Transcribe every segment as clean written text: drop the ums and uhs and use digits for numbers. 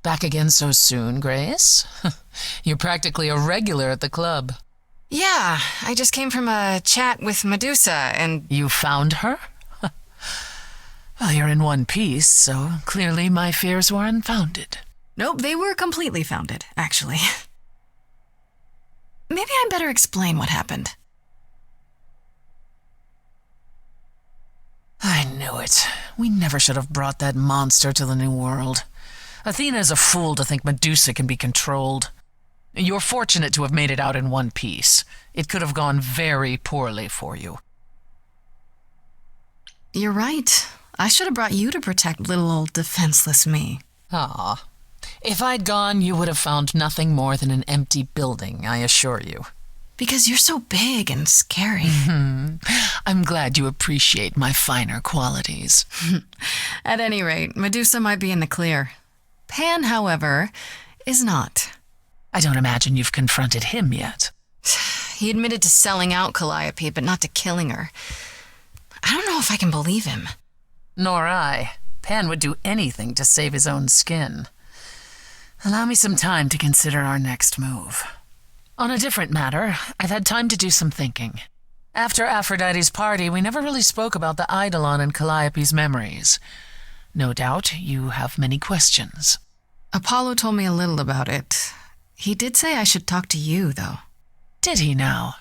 Back again so soon, Grace? You're practically a regular at the club. Yeah, I just came from a chat with Medusa and... You found her? Well, you're in one piece, so clearly my fears were unfounded. Nope, they were completely founded, actually. Maybe I better explain what happened. I knew it. We never should have brought that monster to the New World. Athena is a fool to think Medusa can be controlled. You're fortunate to have made it out in one piece. It could have gone very poorly for you. You're right. I should have brought you to protect little old defenseless me. Ah. If I'd gone, you would have found nothing more than an empty building, I assure you. Because you're so big and scary. I'm glad you appreciate my finer qualities. At any rate, Medusa might be in the clear. Pan, however, is not. I don't imagine you've confronted him yet. He admitted to selling out Calliope, but not to killing her. I don't know if I can believe him. Nor I. Pan would do anything to save his own skin. Allow me some time to consider our next move. On a different matter, I've had time to do some thinking. After Aphrodite's party, we never really spoke about the Eidolon and Calliope's memories. No doubt you have many questions. Apollo told me a little about it. He did say I should talk to you, though. Did he now?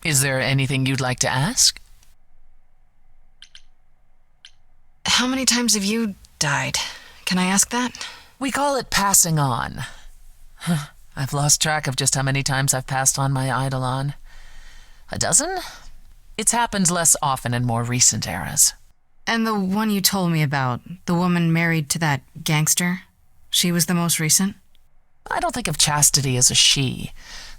Is there anything you'd like to ask? How many times have you died? Can I ask that? We call it passing on. I've lost track of just how many times I've passed on my Eidolon. A dozen? It's happened less often in more recent eras. And the one you told me about, the woman married to that gangster, she was the most recent? I don't think of Chastity as a she.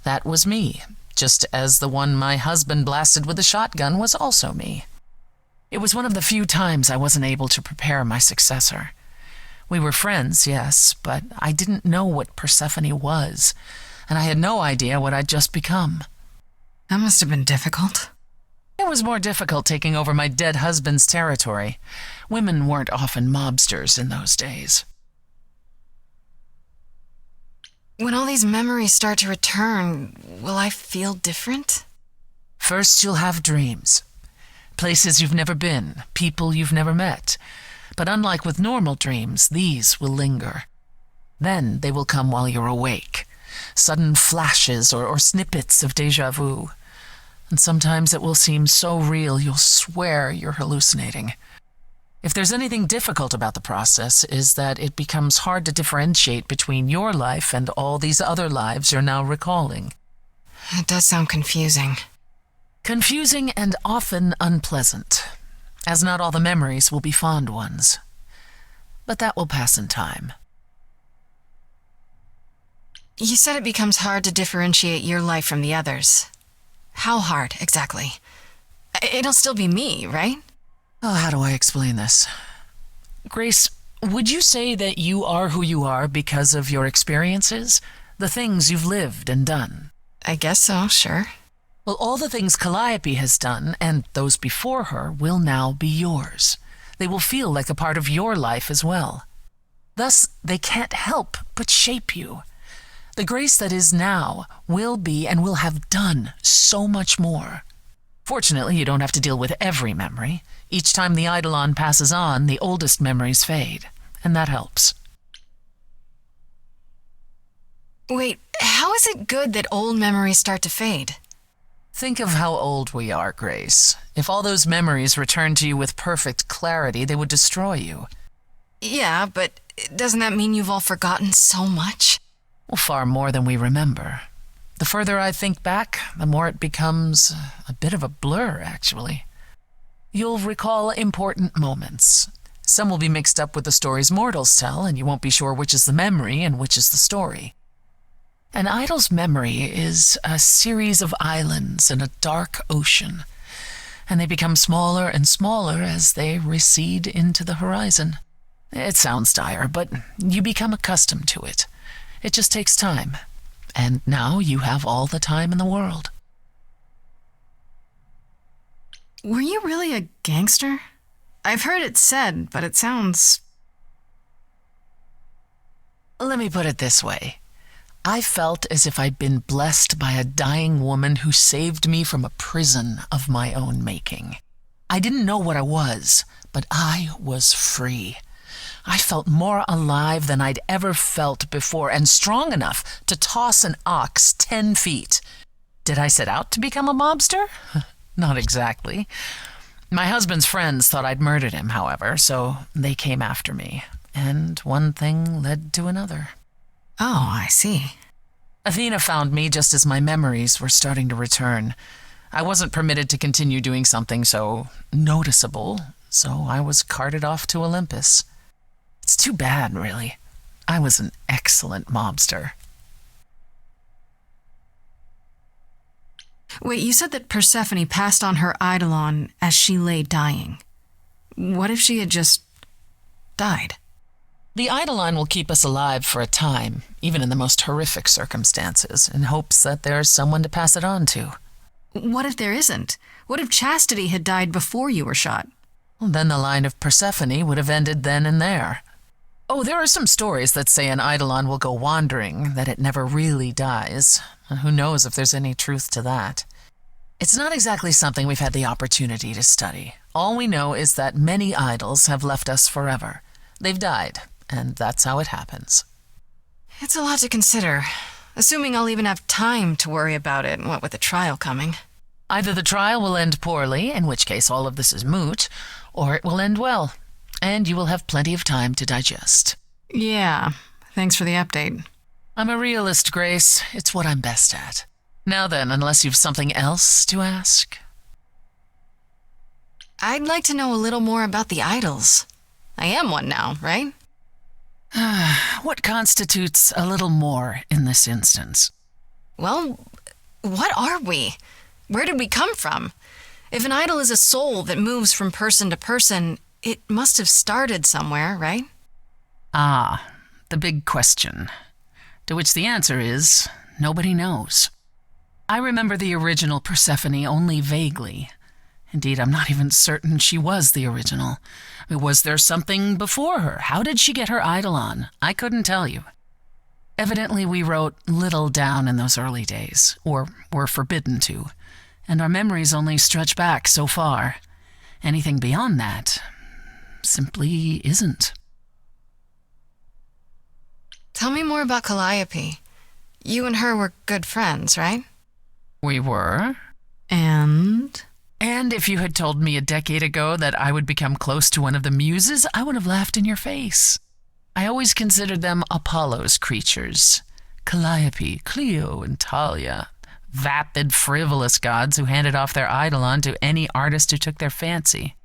That was me, just as the one my husband blasted with a shotgun was also me. It was one of the few times I wasn't able to prepare my successor. We were friends, yes, but I didn't know what Persephone was, and I had no idea what I'd just become. That must have been difficult. It was more difficult taking over my dead husband's territory. Women weren't often mobsters in those days. When all these memories start to return, will I feel different? First, you'll have dreams. Places you've never been, people you've never met. But unlike with normal dreams, these will linger. Then they will come while you're awake. Sudden flashes or snippets of déjà vu. And sometimes it will seem so real you'll swear you're hallucinating. If there's anything difficult about the process, is that it becomes hard to differentiate between your life and all these other lives you're now recalling. It does sound confusing. Confusing and often unpleasant, as not all the memories will be fond ones. But that will pass in time. You said it becomes hard to differentiate your life from the others. How hard, exactly? It'll still be me, right? Oh, how do I explain this? Grace, would you say that you are who you are because of your experiences? The things you've lived and done? I guess so, sure. Well, all the things Calliope has done, and those before her, will now be yours. They will feel like a part of your life as well. Thus, they can't help but shape you. The Grace that is now will be and will have done so much more. Fortunately, you don't have to deal with every memory. Each time the Eidolon passes on, the oldest memories fade, and that helps. Wait, how is it good that old memories start to fade? Think of how old we are, Grace. If all those memories returned to you with perfect clarity, they would destroy you. Yeah, but doesn't that mean you've all forgotten so much? Well, far more than we remember. The further I think back, the more it becomes a bit of a blur, actually. You'll recall important moments. Some will be mixed up with the stories mortals tell, and you won't be sure which is the memory and which is the story. An idol's memory is a series of islands in a dark ocean, and they become smaller and smaller as they recede into the horizon. It sounds dire, but you become accustomed to it. It just takes time, and now you have all the time in the world. Were you really a gangster? I've heard it said, but it sounds... Let me put it this way. I felt as if I'd been blessed by a dying woman who saved me from a prison of my own making. I didn't know what I was, but I was free. I felt more alive than I'd ever felt before, and strong enough to toss an ox 10 feet. Did I set out to become a mobster? Not exactly. My husband's friends thought I'd murdered him, however, so they came after me, and one thing led to another. Oh, I see. Athena found me just as my memories were starting to return. I wasn't permitted to continue doing something so noticeable, so I was carted off to Olympus. It's too bad, really. I was an excellent mobster. Wait, you said that Persephone passed on her eidolon as she lay dying. What if she had just died? The eidolon will keep us alive for a time, even in the most horrific circumstances, in hopes that there's someone to pass it on to. What if there isn't? What if Chastity had died before you were shot? Well, then the line of Persephone would have ended then and there. Oh, there are some stories that say an eidolon will go wandering, that it never really dies. Who knows if there's any truth to that? It's not exactly something we've had the opportunity to study. All we know is that many idols have left us forever. They've died, and that's how it happens. It's a lot to consider, assuming I'll even have time to worry about it, what with the trial coming. Either the trial will end poorly, in which case all of this is moot, or it will end well, and you will have plenty of time to digest. Yeah, thanks for the update. I'm a realist, Grace. It's what I'm best at. Now then, unless you've something else to ask. I'd like to know a little more about the idols. I am one now, right? What constitutes a little more in this instance? Well, what are we? Where did we come from? If an idol is a soul that moves from person to person, it must have started somewhere, right? Ah, the big question. To which the answer is, nobody knows. I remember the original Persephone only vaguely. Indeed, I'm not even certain she was the original. Was there something before her? How did she get her eidolon? I couldn't tell you. Evidently, we wrote little down in those early days, or were forbidden to, and our memories only stretch back so far. Anything beyond that simply isn't. Tell me more about Calliope. You and her were good friends, right? We were. And if you had told me a decade ago that I would become close to one of the muses, I would have laughed in your face. I always considered them Apollo's creatures. Calliope, Clio, and Talia. Vapid, frivolous gods who handed off their eidolon to any artist who took their fancy.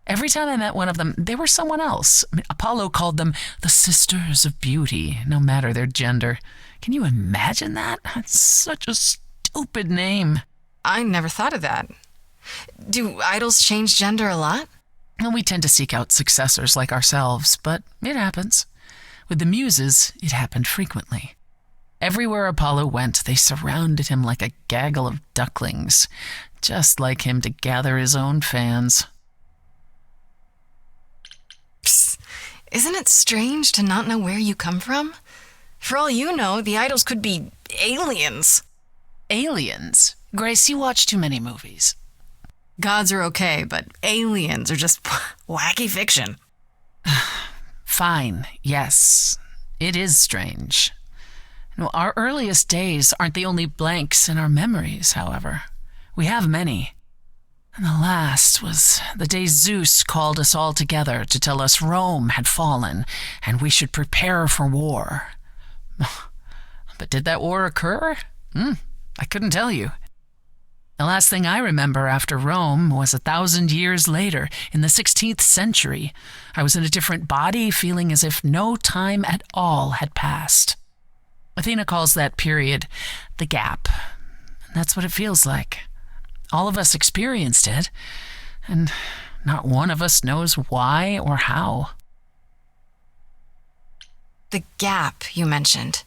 Every time I met one of them, they were someone else. Apollo called them the Sisters of Beauty, no matter their gender. Can you imagine that? That's such a stupid name. I never thought of that. Do idols change gender a lot? Well, we tend to seek out successors like ourselves, but it happens. With the muses, it happened frequently. Everywhere Apollo went, they surrounded him like a gaggle of ducklings, just like him to gather his own fans. Psst. Isn't it strange to not know where you come from? For all you know, the idols could be aliens. Aliens? Grace, you watch too many movies. Gods are okay, but aliens are just wacky fiction. Fine, yes. It is strange. No, our earliest days aren't the only blanks in our memories, however. We have many. And the last was the day Zeus called us all together to tell us Rome had fallen and we should prepare for war. But did that war occur? I couldn't tell you. The last thing I remember after Rome was 1,000 years later, in the 16th century. I was in a different body, feeling as if no time at all had passed. Athena calls that period the gap. And that's what it feels like. All of us experienced it, and not one of us knows why or how. The gap you mentioned.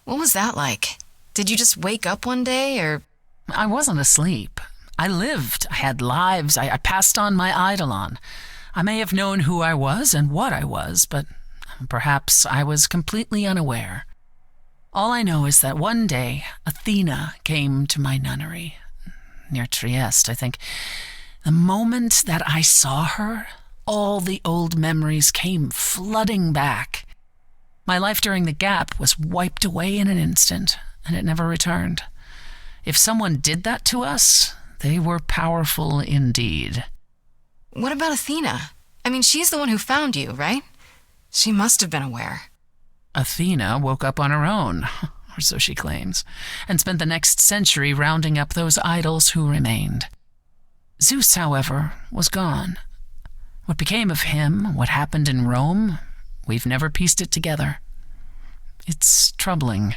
What was that like? Did you just wake up one day, or... I wasn't asleep. I lived. I had lives. I passed on my eidolon. I may have known who I was and what I was, but Perhaps I was completely unaware. All I know is that one day Athena came to my nunnery, near Trieste, I think. The moment that I saw her, all the old memories came flooding back. My life during the gap was wiped away in an instant, and it never returned. If someone did that to us, they were powerful indeed. What about Athena? I mean, she's the one who found you, right? She must have been aware. Athena woke up on her own, or so she claims, and spent the next century rounding up those idols who remained. Zeus, however, was gone. What became of him, what happened in Rome, we've never pieced it together. It's troubling.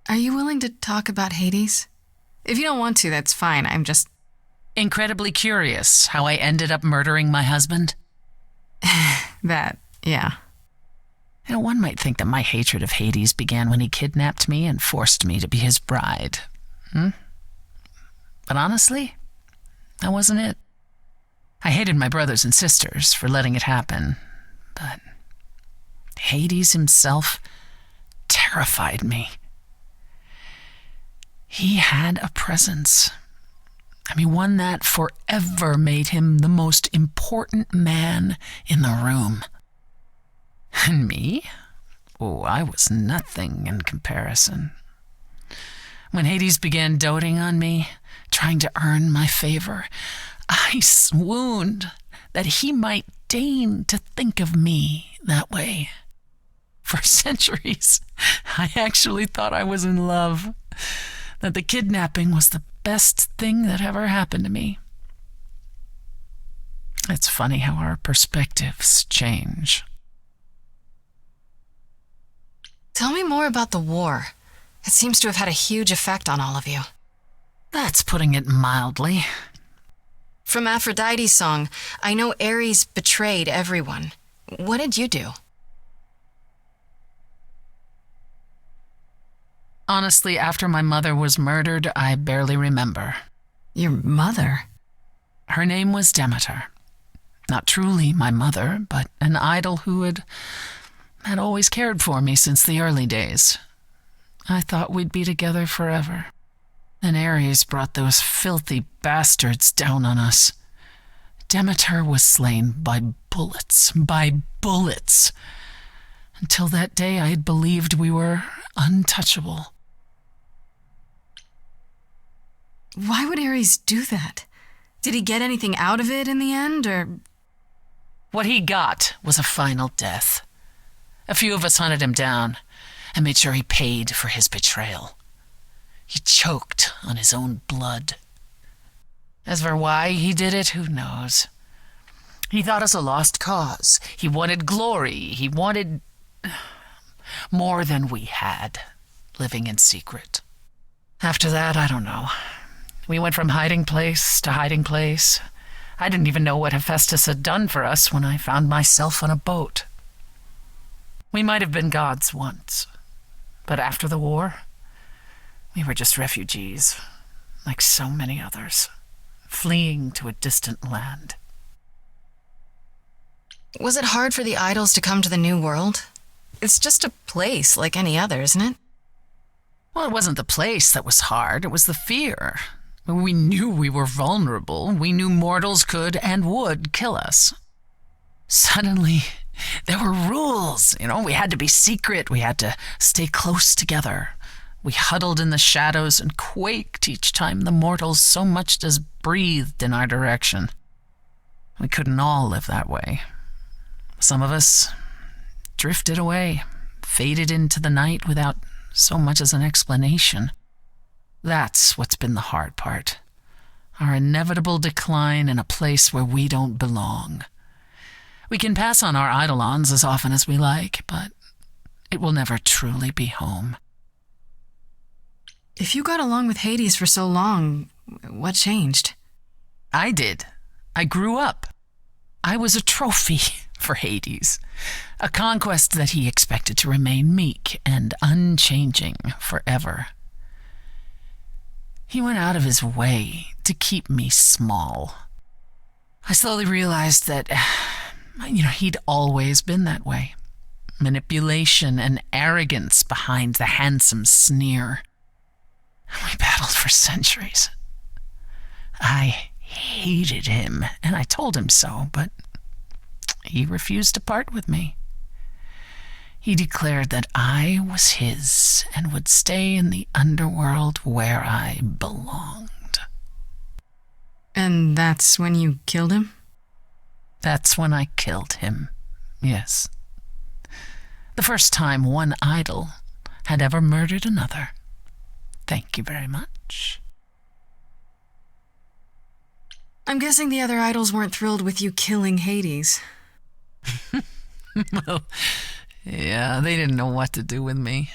Are you willing to talk about Hades? If you don't want to, that's fine. I'm just incredibly curious how I ended up murdering my husband. that, yeah. One might think that my hatred of Hades began when he kidnapped me and forced me to be his bride. But honestly, that wasn't it. I hated my brothers and sisters for letting it happen, but Hades himself terrified me. He had a presence. One that forever made him the most important man in the room. And me? Oh, I was nothing in comparison. When Hades began doting on me, trying to earn my favor, I swooned that he might deign to think of me that way. For centuries, I actually thought I was in love, that the kidnapping was the best thing that ever happened to me. It's funny how our perspectives change. Tell me more about the war. It seems to have had a huge effect on all of you. That's putting it mildly. From Aphrodite's song, I know Ares betrayed everyone. What did you do? Honestly, after my mother was murdered, I barely remember. Your mother? Her name was Demeter. Not truly my mother, but an idol who had always cared for me since the early days. I thought we'd be together forever. Then Ares brought those filthy bastards down on us. Demeter was slain by bullets. Until that day, I had believed we were untouchable. Why would Ares do that? Did he get anything out of it in the end, or? What he got was a final death. A few of us hunted him down and made sure he paid for his betrayal. He choked on his own blood. As for why he did it, who knows? He thought us a lost cause. He wanted glory. He wanted more than we had, living in secret. After that, I don't know. We went from hiding place to hiding place. I didn't even know what Hephaestus had done for us when I found myself on a boat. We might have been gods once, but after the war, we were just refugees, like so many others, fleeing to a distant land. Was it hard for the idols to come to the New World? It's just a place like any other, isn't it? Well, it wasn't the place that was hard, it was the fear. We knew we were vulnerable. We knew mortals could and would kill us. Suddenly, there were rules. We had to be secret. We had to stay close together. We huddled in the shadows and quaked each time the mortals so much as breathed in our direction. We couldn't all live that way. Some of us drifted away, faded into the night without so much as an explanation. That's what's been the hard part. Our inevitable decline in a place where we don't belong. We can pass on our eidolons as often as we like, but it will never truly be home. If you got along with Hades for so long, what changed? I did. I grew up. I was a trophy for Hades, a conquest that he expected to remain meek and unchanging forever. He went out of his way to keep me small. I slowly realized that, he'd always been that way. Manipulation and arrogance behind the handsome sneer. We battled for centuries. I hated him, and I told him so, but he refused to part with me. He declared that I was his and would stay in the underworld where I belonged. And that's when you killed him? That's when I killed him, yes. The first time one idol had ever murdered another. Thank you very much. I'm guessing the other idols weren't thrilled with you killing Hades. Well, yeah, they didn't know what to do with me.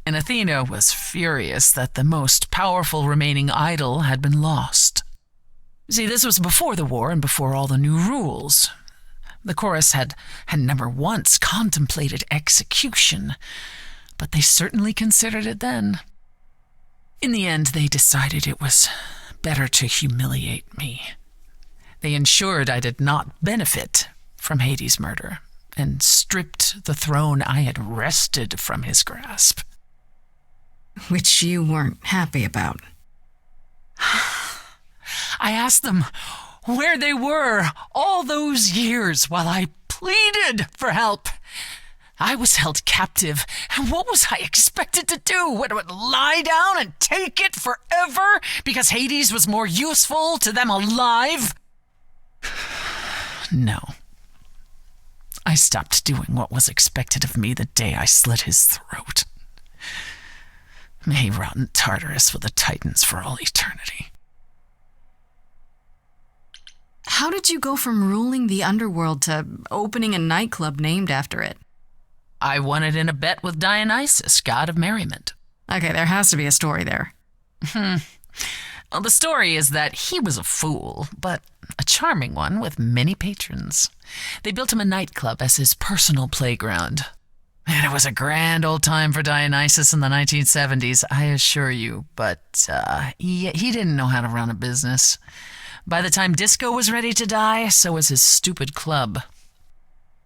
And Athena was furious that the most powerful remaining idol had been lost. See, this was before the war and before all the new rules. The chorus had never once contemplated execution, but they certainly considered it then. In the end, they decided it was better to humiliate me. They ensured I did not benefit from Hades' murder and stripped the throne I had wrested from his grasp. Which you weren't happy about. I asked them where they were all those years while I pleaded for help. I was held captive, and what was I expected to do? Would lie down and take it forever because Hades was more useful to them alive? No. I stopped doing what was expected of me the day I slit his throat. May he rot in Tartarus with the Titans for all eternity. How did you go from ruling the underworld to opening a nightclub named after it? I won it in a bet with Dionysus, god of merriment. Okay, there has to be a story there. Well, the story is that he was a fool, but a charming one with many patrons. They built him a nightclub as his personal playground. And it was a grand old time for Dionysus in the 1970s, I assure you, but he didn't know how to run a business. By the time disco was ready to die, so was his stupid club.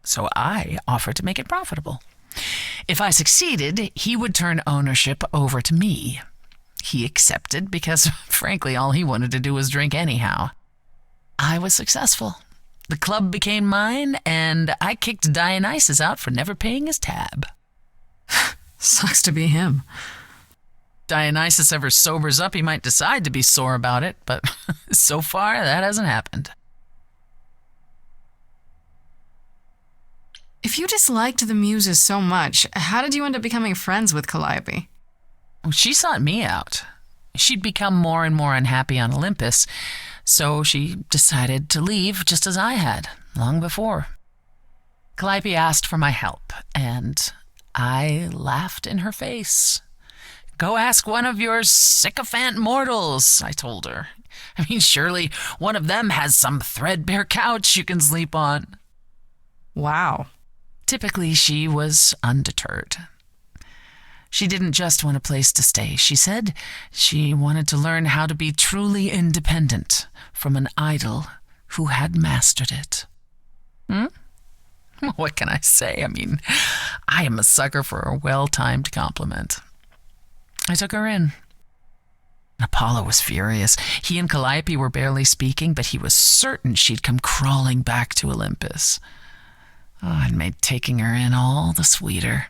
So I offered to make it profitable. If I succeeded, he would turn ownership over to me. He accepted because, frankly, all he wanted to do was drink anyhow. I was successful. The club became mine, and I kicked Dionysus out for never paying his tab. Sucks to be him. Dionysus ever sobers up, he might decide to be sore about it, but so far, that hasn't happened. If you disliked the Muses so much, how did you end up becoming friends with Calliope? She sought me out. She'd become more and more unhappy on Olympus, so she decided to leave just as I had, long before. Calliope asked for my help, and I laughed in her face. Go ask one of your sycophant mortals, I told her. I mean, surely one of them has some threadbare couch you can sleep on. Wow. Typically, she was undeterred. She didn't just want a place to stay. She said she wanted to learn how to be truly independent from an idol who had mastered it. What can I say? I mean, I am a sucker for a well-timed compliment. I took her in. Apollo was furious. He and Calliope were barely speaking, but he was certain she'd come crawling back to Olympus. Oh, it made taking her in all the sweeter.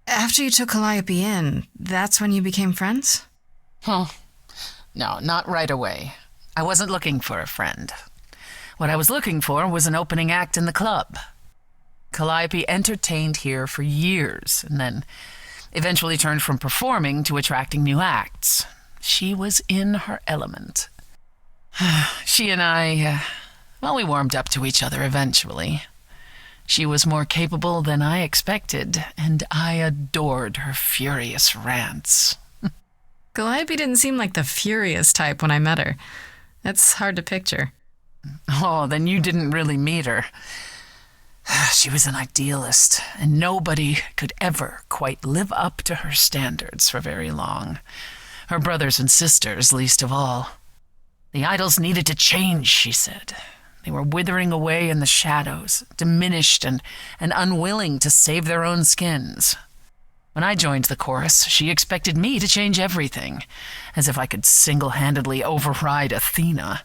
After you took Calliope in, that's when you became friends? Well, no, not right away. I wasn't looking for a friend. What I was looking for was an opening act in the club. Calliope entertained here for years, and then eventually turned from performing to attracting new acts. She was in her element. She and I, we warmed up to each other eventually. She was more capable than I expected, and I adored her furious rants. Calliope didn't seem like the furious type when I met her. It's hard to picture. Oh, then you didn't really meet her. She was an idealist, and nobody could ever quite live up to her standards for very long. Her brothers and sisters, least of all. The idols needed to change, she said. They were withering away in the shadows, diminished and unwilling to save their own skins. When I joined the chorus, she expected me to change everything, as if I could single-handedly override Athena.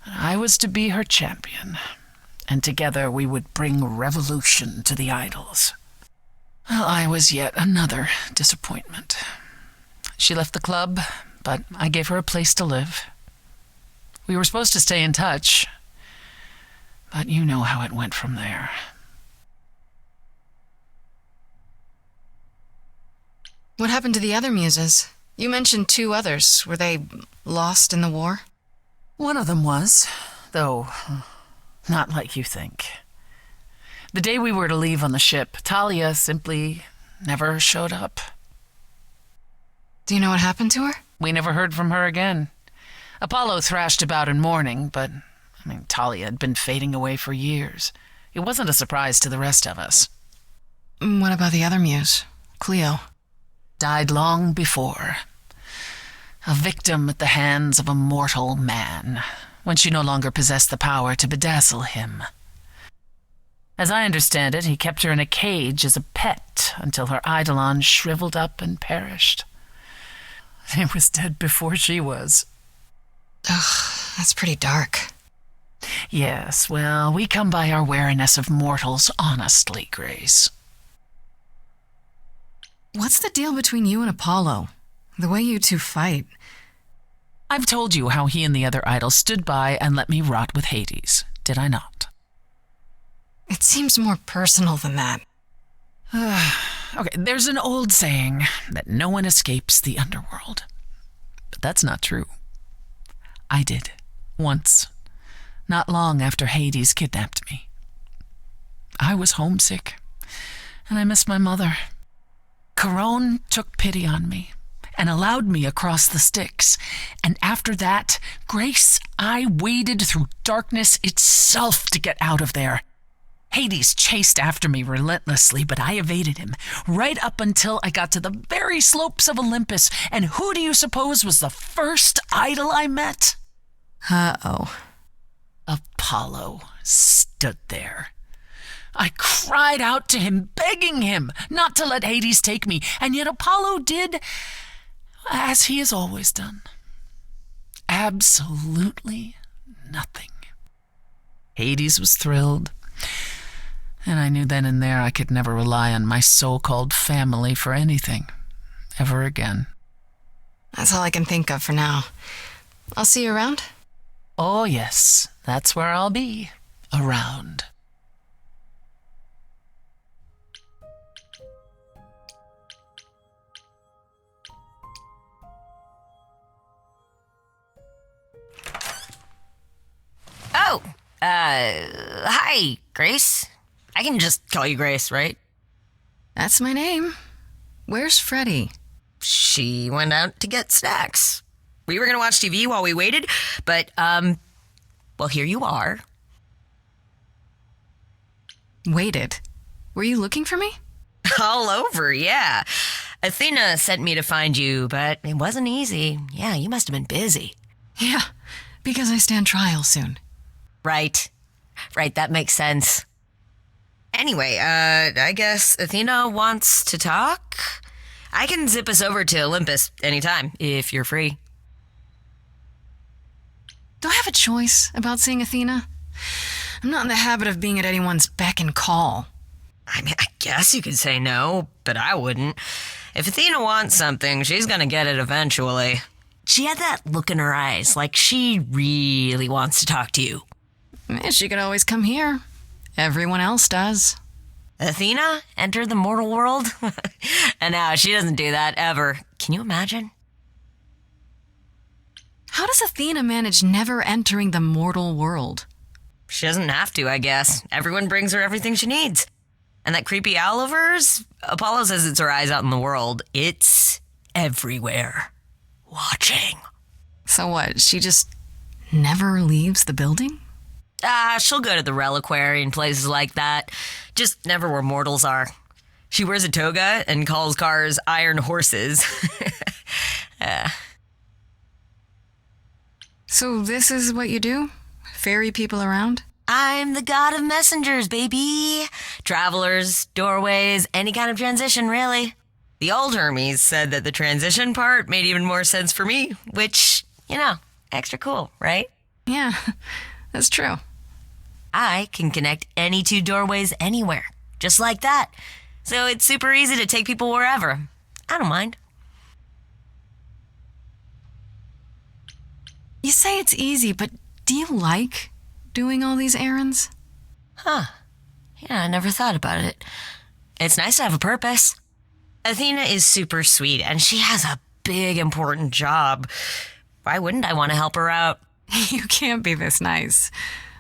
I was to be her champion, and together we would bring revolution to the idols. Well, I was yet another disappointment. She left the club, but I gave her a place to live. We were supposed to stay in touch, but you know how it went from there. What happened to the other muses? You mentioned 2 others. Were they lost in the war? One of them was, though not like you think. The day we were to leave on the ship, Talia simply never showed up. Do you know what happened to her? We never heard from her again. Apollo thrashed about in mourning, but, Talia had been fading away for years. It wasn't a surprise to the rest of us. What about the other muse, Cleo? Died long before. A victim at the hands of a mortal man, when she no longer possessed the power to bedazzle him. As I understand it, he kept her in a cage as a pet until her eidolon shriveled up and perished. He was dead before she was. Ugh, that's pretty dark. Yes, well, we come by our wariness of mortals honestly, Grace. What's the deal between you and Apollo? The way you 2 fight. I've told you how he and the other idols stood by and let me rot with Hades, did I not? It seems more personal than that. Okay, there's an old saying that no one escapes the underworld. But that's not true. I did, once, not long after Hades kidnapped me. I was homesick, and I missed my mother. Charon took pity on me and allowed me across the Styx, and after that, Grace, I waded through darkness itself to get out of there. Hades chased after me relentlessly, but I evaded him, right up until I got to the very slopes of Olympus, and who do you suppose was the first idol I met? Uh-oh. Apollo stood there. I cried out to him, begging him not to let Hades take me, and yet Apollo did as he has always done. Absolutely nothing. Hades was thrilled, and I knew then and there I could never rely on my so-called family for anything, ever again. That's all I can think of for now. I'll see you around? Oh, yes, that's where I'll be, around. Oh, hi, Grace. I can just call you Grace, right? That's my name. Where's Freddie? She went out to get snacks. We were gonna watch TV while we waited, but, well, here you are. Waited. Were you looking for me? All over, yeah. Athena sent me to find you, but it wasn't easy. Yeah, you must have been busy. Yeah, because I stand trial soon. Right, that makes sense. Anyway, I guess Athena wants to talk? I can zip us over to Olympus anytime, if you're free. Do I have a choice about seeing Athena? I'm not in the habit of being at anyone's beck and call. I mean, I guess you could say no, but I wouldn't. If Athena wants something, she's gonna get it eventually. She had that look in her eyes, like she really wants to talk to you. She could always come here. Everyone else does. Athena entered the mortal world? And now she doesn't do that ever. Can you imagine? How does Athena manage never entering the mortal world? She doesn't have to, I guess. Everyone brings her everything she needs. And that creepy owl of hers? Apollo says it's her eyes out in the world. It's everywhere. Watching. So what, she just never leaves the building? She'll go to the reliquary and places like that. Just never where mortals are. She wears a toga and calls cars iron horses. So this is what you do? Ferry people around? I'm the god of messengers, baby. Travelers, doorways, any kind of transition, really. The old Hermes said that the transition part made even more sense for me, which, extra cool, right? Yeah, that's true. I can connect any two doorways anywhere, just like that. So it's super easy to take people wherever. I don't mind. You say it's easy, but do you like doing all these errands? Huh. Yeah, I never thought about it. It's nice to have a purpose. Athena is super sweet, and she has a big, important job. Why wouldn't I want to help her out? You can't be this nice.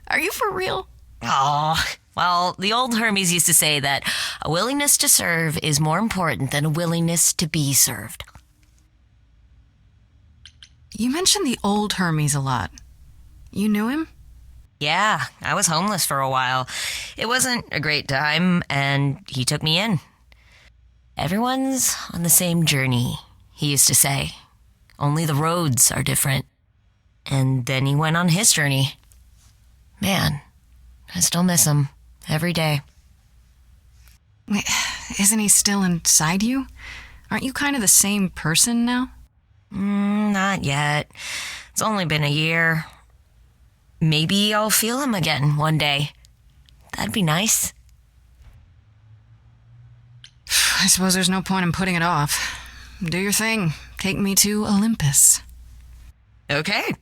Are you for real? Oh, well, the old Hermes used to say that a willingness to serve is more important than a willingness to be served. You mentioned the old Hermes a lot. You knew him? Yeah, I was homeless for a while. It wasn't a great time, and he took me in. Everyone's on the same journey, he used to say. Only the roads are different. And then he went on his journey. Man, I still miss him every day. Wait, isn't he still inside you? Aren't you kind of the same person now? Not yet. It's only been a year. Maybe I'll feel him again one day. That'd be nice. I suppose there's no point in putting it off. Do your thing. Take me to Olympus. Okay.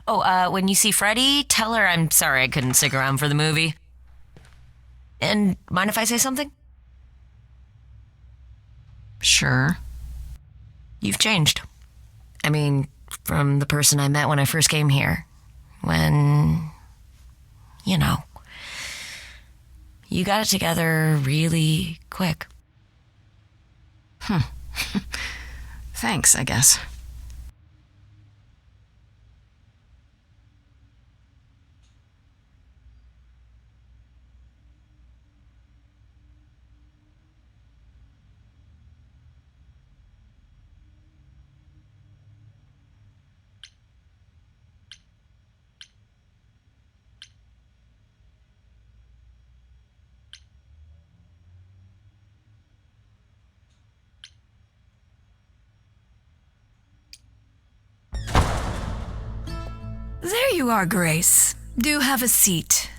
Oh, when you see Freddie, tell her I'm sorry I couldn't stick around for the movie. And mind if I say something? Sure. You've changed. I mean, from the person I met when I first came here. When, you got it together really quick. Thanks, I guess. There you are, Grace. Do have a seat.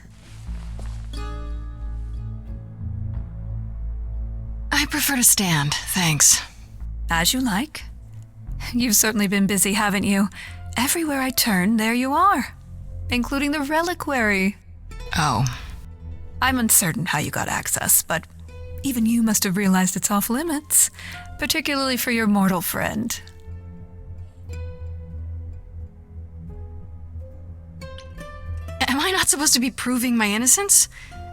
I prefer to stand, thanks. As you like. You've certainly been busy, haven't you? Everywhere I turn, there you are. Including the reliquary. Oh. I'm uncertain how you got access, but even you must have realized it's off limits. Particularly for your mortal friend. Am I not supposed to be proving my innocence?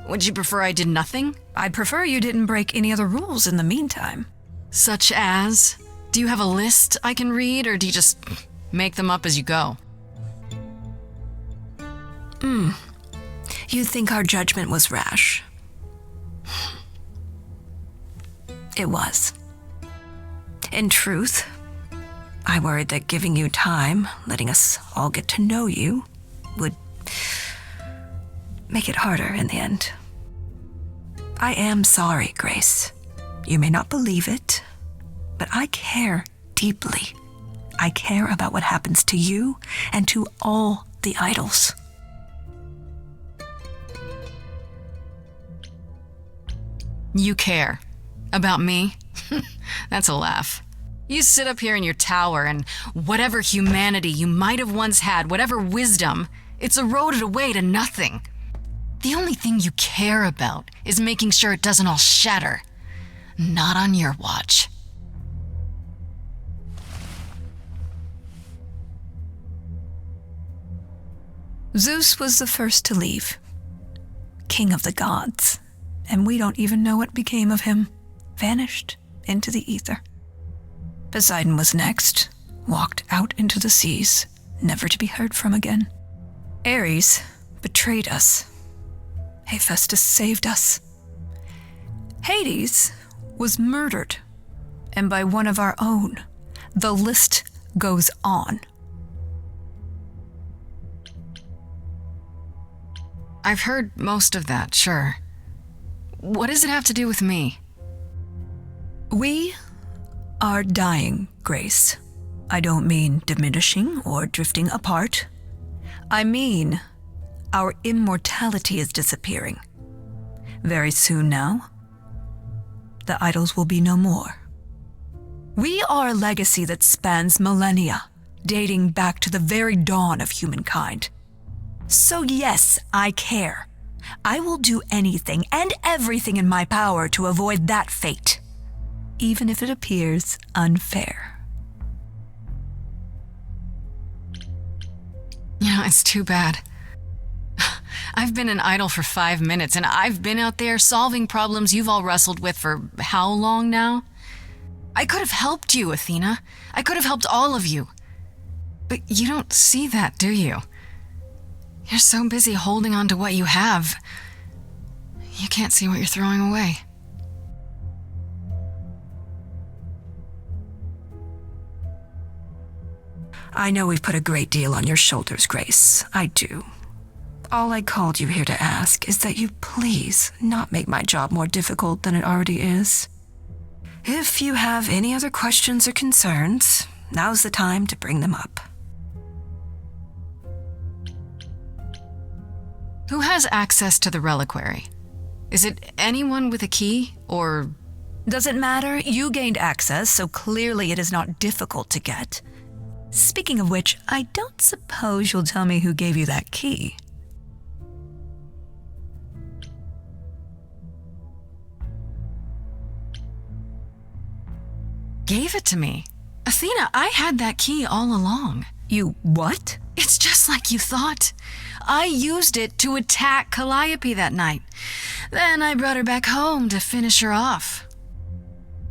Would you prefer I did nothing? I'd prefer you didn't break any other rules in the meantime. Such as? Do you have a list I can read, or do you just make them up as you go? You think our judgment was rash. It was. In truth, I worried that giving you time, letting us all get to know you, would make it harder in the end. I am sorry, Grace. You may not believe it, but I care deeply. I care about what happens to you and to all the idols. You care. About me? That's a laugh. You sit up here in your tower, and whatever humanity you might have once had, whatever wisdom, it's eroded away to nothing. The only thing you care about is making sure it doesn't all shatter. Not on your watch. Zeus was the first to leave. King of the gods. And we don't even know what became of him. Vanished into the ether. Poseidon was next. Walked out into the seas, never to be heard from again. Ares betrayed us. Hephaestus saved us. Hades was murdered. And by one of our own. The list goes on. I've heard most of that, sure. What does it have to do with me? We are dying, Grace. I don't mean diminishing or drifting apart. I mean our immortality is disappearing. Very soon now, the idols will be no more. We are a legacy that spans millennia, dating back to the very dawn of humankind. So yes, I care. I will do anything and everything in my power to avoid that fate, even if it appears unfair. It's too bad. I've been an idol for 5 minutes, and I've been out there solving problems you've all wrestled with for how long now? I could have helped you, Athena. I could have helped all of you. But you don't see that, do you? You're so busy holding on to what you have, you can't see what you're throwing away. I know we've put a great deal on your shoulders, Grace. I do. All I called you here to ask is that you please not make my job more difficult than it already is. If you have any other questions or concerns, now's the time to bring them up. Who has access to the reliquary? Is it anyone with a key, or... Doesn't matter. You gained access, so clearly it is not difficult to get. Speaking of which, I don't suppose you'll tell me who gave you that key. Gave it to me. Athena, I had that key all along. You what? It's just like you thought. I used it to attack Calliope that night. Then I brought her back home to finish her off.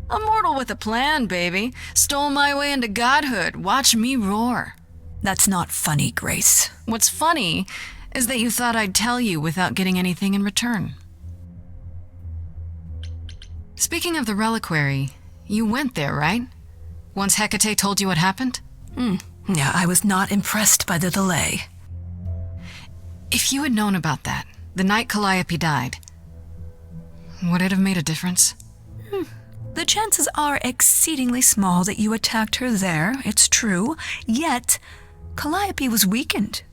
A mortal with a plan, baby. Stole my way into godhood. Watch me roar. That's not funny, Grace. What's funny is that you thought I'd tell you without getting anything in return. Speaking of the reliquary, you went there, right? Once Hecate told you what happened? Yeah, I was not impressed by the delay. If you had known about that, the night Calliope died, would it have made a difference? The chances are exceedingly small that you attacked her there, it's true. Yet, Calliope was weakened,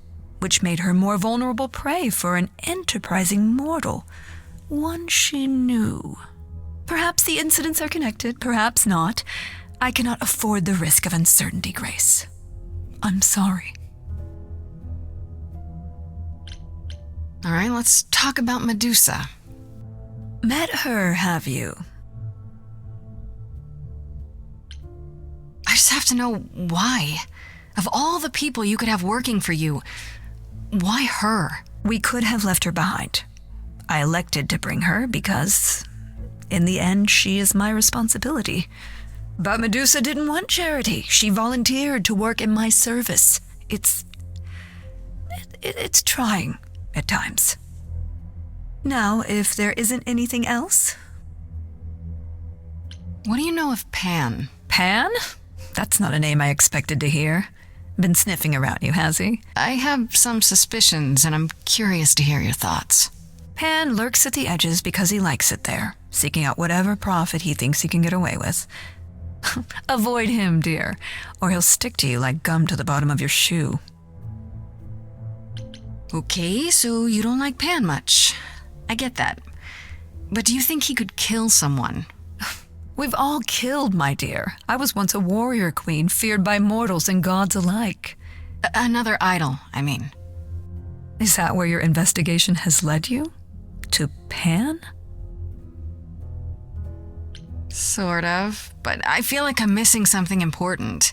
which made her more vulnerable prey for an enterprising mortal, one she knew. Perhaps the incidents are connected, perhaps not. I cannot afford the risk of uncertainty, Grace. I'm sorry. All right, let's talk about Medusa. Met her, have you? I just have to know why. Of all the people you could have working for you, why her? We could have left her behind. I elected to bring her because, in the end, she is my responsibility. But Medusa didn't want charity. She volunteered to work in my service. It's trying at times. Now, if there isn't anything else... What do you know of Pan? Pan? That's not a name I expected to hear. Been sniffing around you, has he? I have some suspicions, and I'm curious to hear your thoughts. Pan lurks at the edges because he likes it there, seeking out whatever profit he thinks he can get away with. Avoid him, dear, or he'll stick to you like gum to the bottom of your shoe. Okay, so you don't like Pan much. I get that. But do you think he could kill someone? We've all killed, my dear. I was once a warrior queen, feared by mortals and gods alike. Another idol, I mean. Is that where your investigation has led you? To Pan? Sort of, but I feel like I'm missing something important.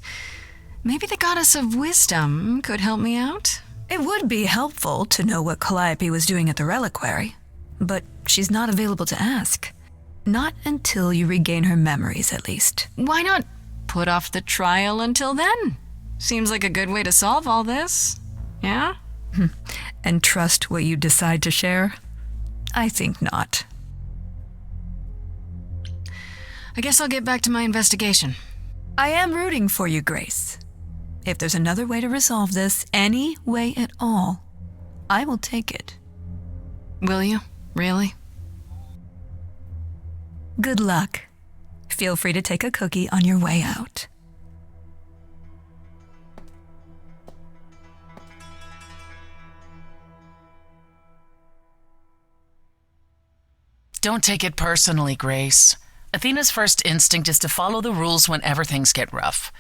Maybe the goddess of wisdom could help me out? It would be helpful to know what Calliope was doing at the reliquary, but she's not available to ask. Not until you regain her memories, at least. Why not put off the trial until then? Seems like a good way to solve all this. Yeah? And trust what you decide to share? I think not. I guess I'll get back to my investigation. I am rooting for you, Grace. If there's another way to resolve this, any way at all, I will take it. Will you? Really? Good luck. Feel free to take a cookie on your way out. Don't take it personally, Grace. Athena's first instinct is to follow the rules whenever things get rough.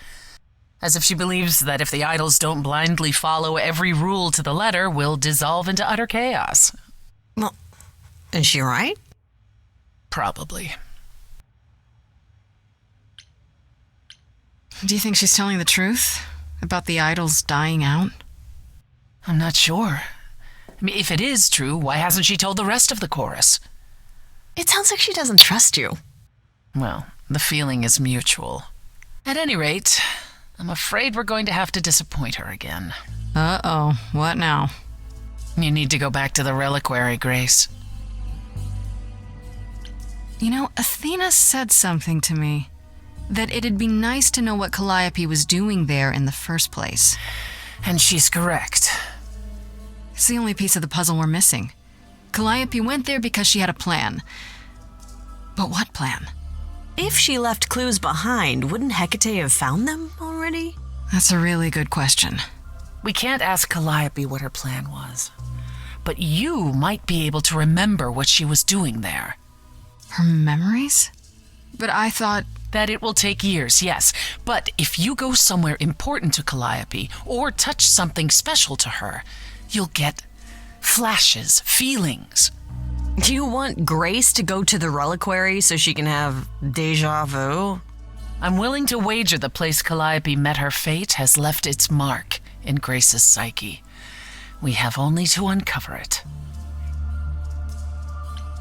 As if she believes that if the idols don't blindly follow every rule to the letter, we'll dissolve into utter chaos. Well, is she right? Probably. Do you think she's telling the truth about the idols dying out? I'm not sure. I mean, if it is true, why hasn't she told the rest of the chorus? It sounds like she doesn't trust you. Well, the feeling is mutual. At any rate, I'm afraid we're going to have to disappoint her again. Uh-oh, what now? You need to go back to the reliquary, Grace. You know, Athena said something to me. That it'd be nice to know what Calliope was doing there in the first place. And she's correct. It's the only piece of the puzzle we're missing. Calliope went there because she had a plan. But what plan? If she left clues behind, wouldn't Hecate have found them already? That's a really good question. We can't ask Calliope what her plan was. But you might be able to remember what she was doing there. Her memories? But I thought... That it will take years, yes. But if you go somewhere important to Calliope or touch something special to her, you'll get flashes, feelings. Do you want Grace to go to the reliquary so she can have deja vu? I'm willing to wager the place Calliope met her fate has left its mark in Grace's psyche. We have only to uncover it.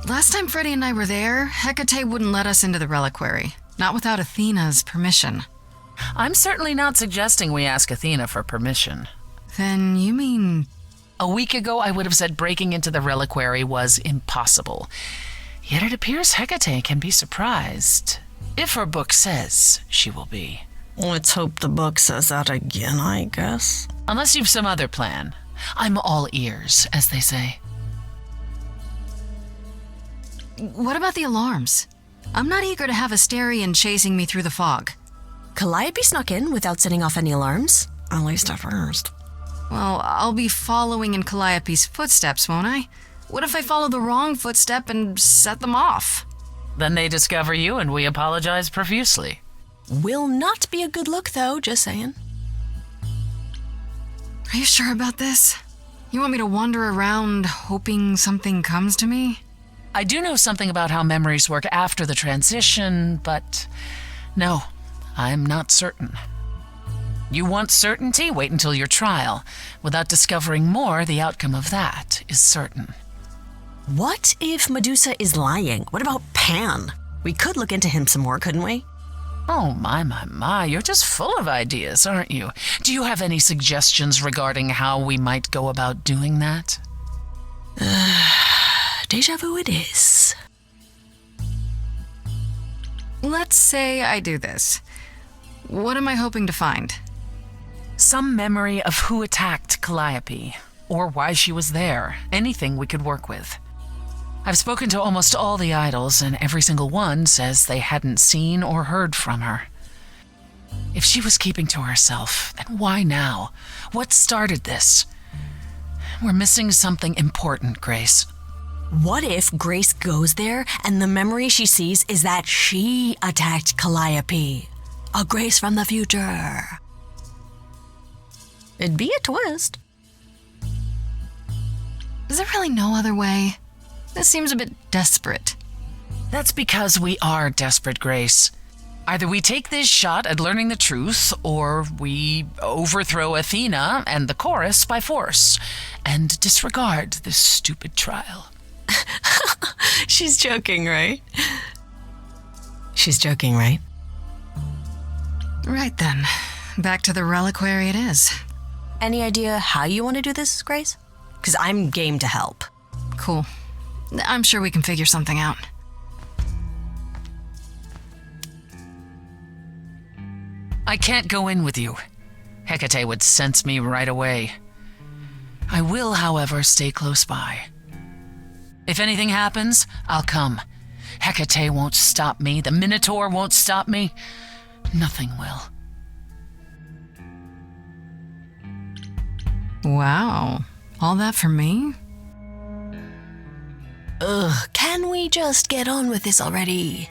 Last time Freddie and I were there, Hecate wouldn't let us into the reliquary. Not without Athena's permission. I'm certainly not suggesting we ask Athena for permission. Then you mean... A week ago, I would have said breaking into the reliquary was impossible. Yet it appears Hecate can be surprised. If her book says she will be. Let's hope the book says that again, I guess. Unless you've some other plan. I'm all ears, as they say. What about the alarms? I'm not eager to have Asterion chasing me through the fog. Calliope snuck in without setting off any alarms? At least at first. Well, I'll be following in Calliope's footsteps, won't I? What if I follow the wrong footstep and set them off? Then they discover you and we apologize profusely. Will not be a good look, though, just saying. Are you sure about this? You want me to wander around hoping something comes to me? I do know something about how memories work after the transition, but no, I'm not certain. You want certainty? Wait until your trial. Without discovering more, the outcome of that is certain. What if Medusa is lying? What about Pan? We could look into him some more, couldn't we? Oh, my, you're just full of ideas, aren't you? Do you have any suggestions regarding how we might go about doing that? Deja vu it is. Let's say I do this. What am I hoping to find? Some memory of who attacked Calliope, or why she was there. Anything we could work with. I've spoken to almost all the idols, and every single one says they hadn't seen or heard from her. If she was keeping to herself, then why now? What started this? We're missing something important, Grace. What if Grace goes there and the memory she sees is that she attacked Calliope? A Grace from the future. It'd be a twist. Is there really no other way? This seems a bit desperate. That's because we are desperate, Grace. Either we take this shot at learning the truth, or we overthrow Athena and the chorus by force, and disregard this stupid trial. She's joking, right? She's joking, right? Right then. Back to the reliquary it is. Any idea how you want to do this, Grace? Because I'm game to help. Cool. I'm sure we can figure something out. I can't go in with you. Hecate would sense me right away. I will, however, stay close by. If anything happens, I'll come. Hecate won't stop me. The Minotaur won't stop me. Nothing will. Wow. All that for me? Ugh, can we just get on with this already?